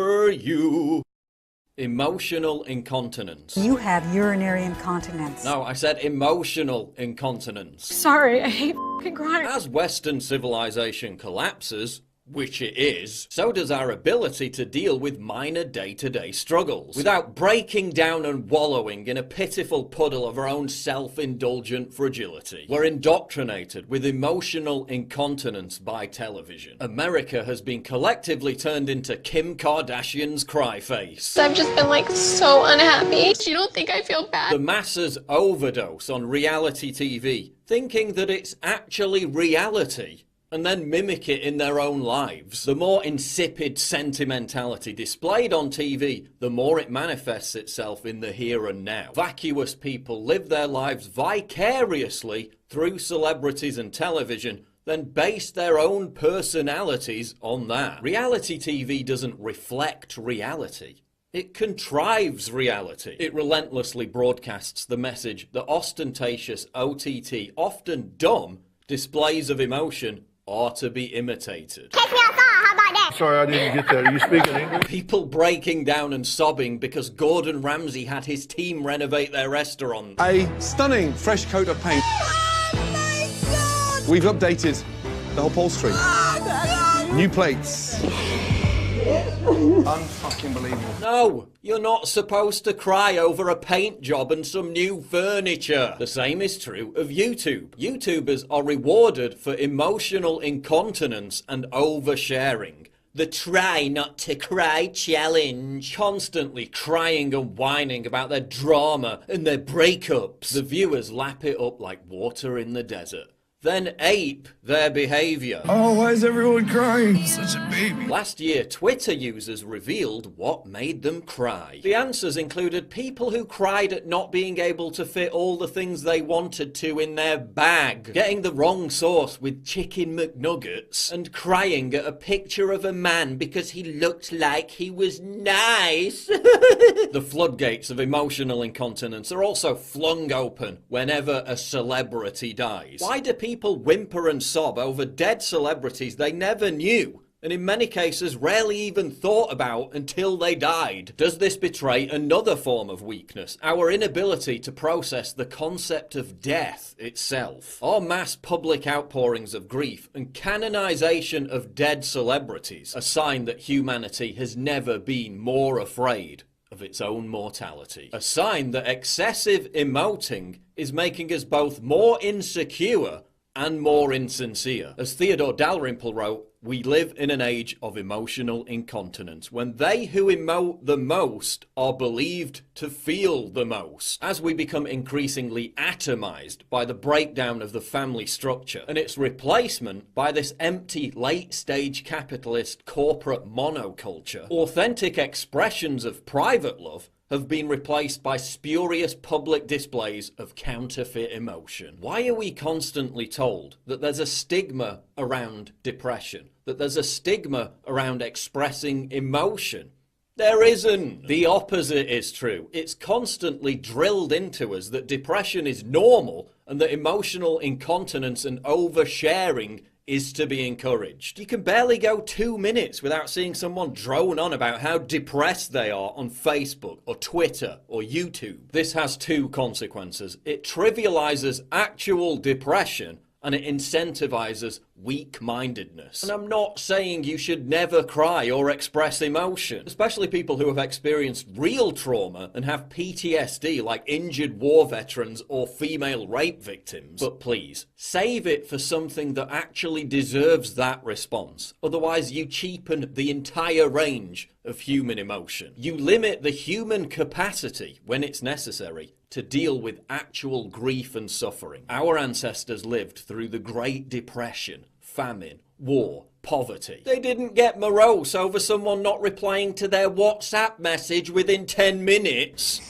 for you. Emotional incontinence. You have urinary incontinence. No, I said emotional incontinence. Sorry, I hate f***ing crying. As Western civilization collapses, which it is, so does our ability to deal with minor day-to-day struggles, without breaking down and wallowing in a pitiful puddle of our own self-indulgent fragility. We're indoctrinated with emotional incontinence by television. America has been collectively turned into Kim Kardashian's cry face. I've just been like so unhappy. You don't think I feel bad? The masses overdose on reality TV, thinking that it's actually reality, and then mimic it in their own lives. The more insipid sentimentality displayed on TV, the more it manifests itself in the here and now. Vacuous people live their lives vicariously through celebrities and television, then base their own personalities on that. Reality TV doesn't reflect reality. It contrives reality. It relentlessly broadcasts the message that ostentatious OTT, often dumb, displays of emotion are to be imitated. Catch me outside, how about that? Sorry, I didn't get that. Are you speaking English? People breaking down and sobbing because Gordon Ramsay had his team renovate their restaurant. A stunning fresh coat of paint. Oh my God! We've updated the upholstery. New plates. Unfucking believable. No, you're not supposed to cry over a paint job and some new furniture. The same is true of YouTube. YouTubers are rewarded for emotional incontinence and oversharing. The try not to cry challenge. Constantly crying and whining about their drama and their breakups. The viewers lap it up like water in the desert, then ape their behaviour. Oh, why is everyone crying? Such a baby. Last year, Twitter users revealed what made them cry. The answers included people who cried at not being able to fit all the things they wanted to in their bag, getting the wrong sauce with chicken McNuggets, and crying at a picture of a man because he looked like he was nice. The floodgates of emotional incontinence are also flung open whenever a celebrity dies. Why do people whimper and sob over dead celebrities they never knew, and in many cases rarely even thought about until they died? Does this betray another form of weakness, our inability to process the concept of death itself? Are mass public outpourings of grief and canonization of dead celebrities a sign that humanity has never been more afraid of its own mortality? A sign that excessive emoting is making us both more insecure and more insincere. As Theodore Dalrymple wrote, we live in an age of emotional incontinence, when they who emote the most are believed to feel the most. As we become increasingly atomized by the breakdown of the family structure and its replacement by this empty late-stage capitalist corporate monoculture, authentic expressions of private love have been replaced by spurious public displays of counterfeit emotion. Why are we constantly told that there's a stigma around depression, that there's a stigma around expressing emotion? There isn't. The opposite is true. It's constantly drilled into us that depression is normal and that emotional incontinence and oversharing is to be encouraged. You can barely go 2 minutes without seeing someone drone on about how depressed they are on Facebook or Twitter or YouTube. This has two consequences. It trivializes actual depression and it incentivizes weak-mindedness. And I'm not saying you should never cry or express emotion, especially people who have experienced real trauma and have PTSD like injured war veterans or female rape victims. But please, save it for something that actually deserves that response. Otherwise, you cheapen the entire range of human emotion. You limit the human capacity, when it's necessary, to deal with actual grief and suffering. Our ancestors lived through the Great Depression, famine, war, poverty. They didn't get morose over someone not replying to their WhatsApp message within 10 minutes.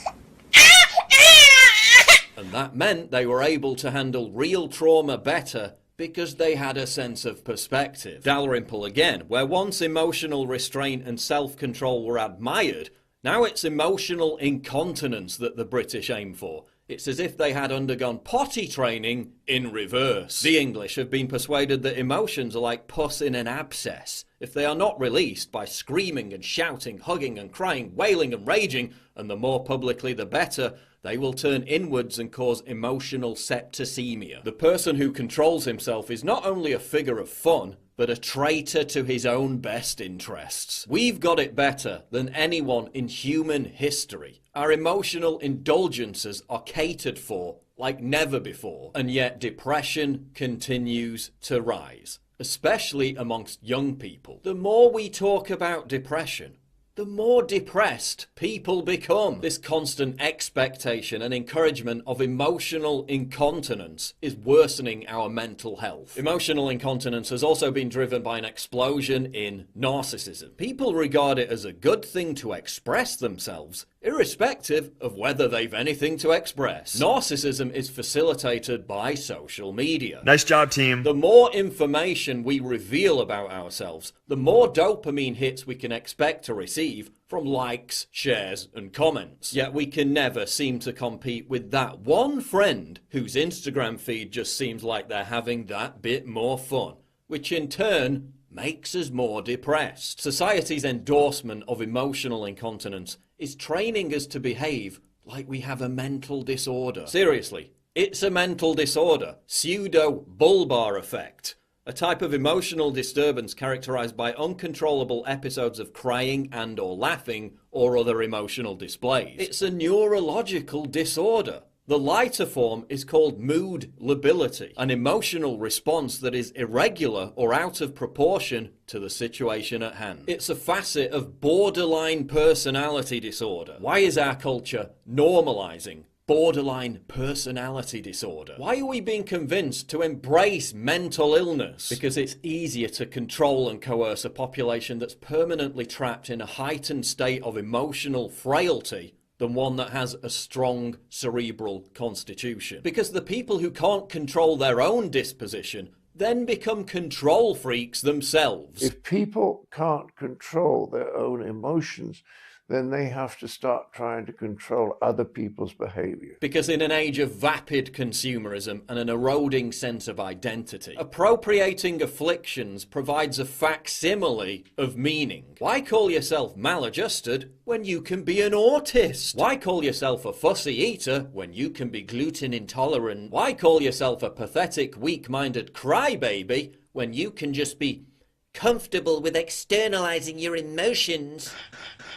And that meant they were able to handle real trauma better because they had a sense of perspective. Dalrymple again, where once emotional restraint and self-control were admired, now it's emotional incontinence that the British aim for. It's as if they had undergone potty training in reverse. The English have been persuaded that emotions are like pus in an abscess. If they are not released by screaming and shouting, hugging and crying, wailing and raging, and the more publicly the better, they will turn inwards and cause emotional septicemia. The person who controls himself is not only a figure of fun, but a traitor to his own best interests. We've got it better than anyone in human history. Our emotional indulgences are catered for like never before, and yet depression continues to rise, especially amongst young people. The more we talk about depression, the more depressed people become. This constant expectation and encouragement of emotional incontinence is worsening our mental health. Emotional incontinence has also been driven by an explosion in narcissism. People regard it as a good thing to express themselves, irrespective of whether they've anything to express. Narcissism is facilitated by social media. Nice job, team. The more information we reveal about ourselves, the more dopamine hits we can expect to receive from likes, shares, and comments. Yet we can never seem to compete with that one friend whose Instagram feed just seems like they're having that bit more fun, which in turn makes us more depressed. Society's endorsement of emotional incontinence is training us to behave like we have a mental disorder. Seriously, it's a mental disorder. Pseudo-bulbar effect. A type of emotional disturbance characterized by uncontrollable episodes of crying and or laughing or other emotional displays. It's a neurological disorder. The lighter form is called mood lability, an emotional response that is irregular or out of proportion to the situation at hand. It's a facet of borderline personality disorder. Why is our culture normalizing borderline personality disorder? Why are we being convinced to embrace mental illness? Because it's easier to control and coerce a population that's permanently trapped in a heightened state of emotional frailty than one that has a strong cerebral constitution. Because the people who can't control their own disposition then become control freaks themselves. If people can't control their own emotions, then they have to start trying to control other people's behavior. Because in an age of vapid consumerism and an eroding sense of identity, appropriating afflictions provides a facsimile of meaning. Why call yourself maladjusted when you can be an autist? Why call yourself a fussy eater when you can be gluten intolerant? Why call yourself a pathetic, weak-minded crybaby when you can just be comfortable with externalizing your emotions?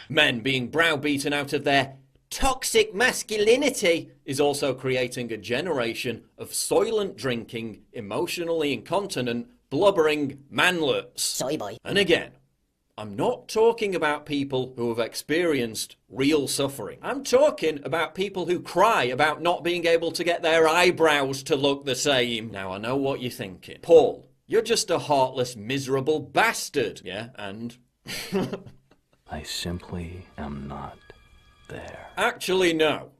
Men being browbeaten out of their toxic masculinity is also creating a generation of soylent drinking, emotionally incontinent, blubbering manlets. Soy boy. And again, I'm not talking about people who have experienced real suffering. I'm talking about people who cry about not being able to get their eyebrows to look the same. Now I know what you're thinking. Paul, you're just a heartless, miserable bastard. Yeah, and... I simply am not there. Actually, no.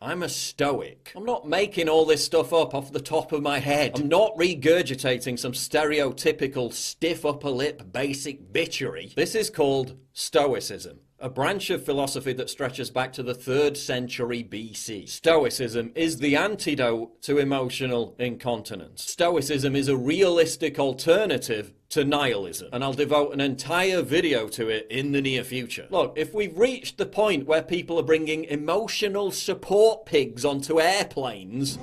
I'm a stoic. I'm not making all this stuff up off the top of my head. I'm not regurgitating some stereotypical stiff upper lip basic bitchery. This is called Stoicism, a branch of philosophy that stretches back to the 3rd century BC. Stoicism is the antidote to emotional incontinence. Stoicism is a realistic alternative to nihilism, and I'll devote an entire video to it in the near future. Look, if we've reached the point where people are bringing emotional support pigs onto airplanes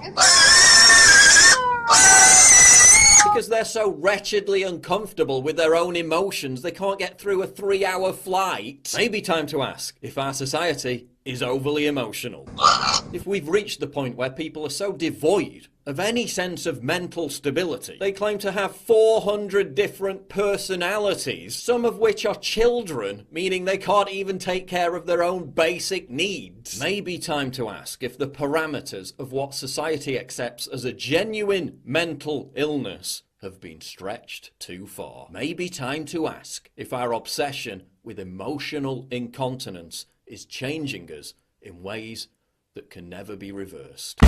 because they're so wretchedly uncomfortable with their own emotions they can't get through a 3-hour flight, maybe time to ask if our society is overly emotional. If we've reached the point where people are so devoid of any sense of mental stability, they claim to have 400 different personalities, some of which are children, meaning they can't even take care of their own basic needs. Maybe time to ask if the parameters of what society accepts as a genuine mental illness have been stretched too far. Maybe time to ask if our obsession with emotional incontinence is changing us in ways that can never be reversed.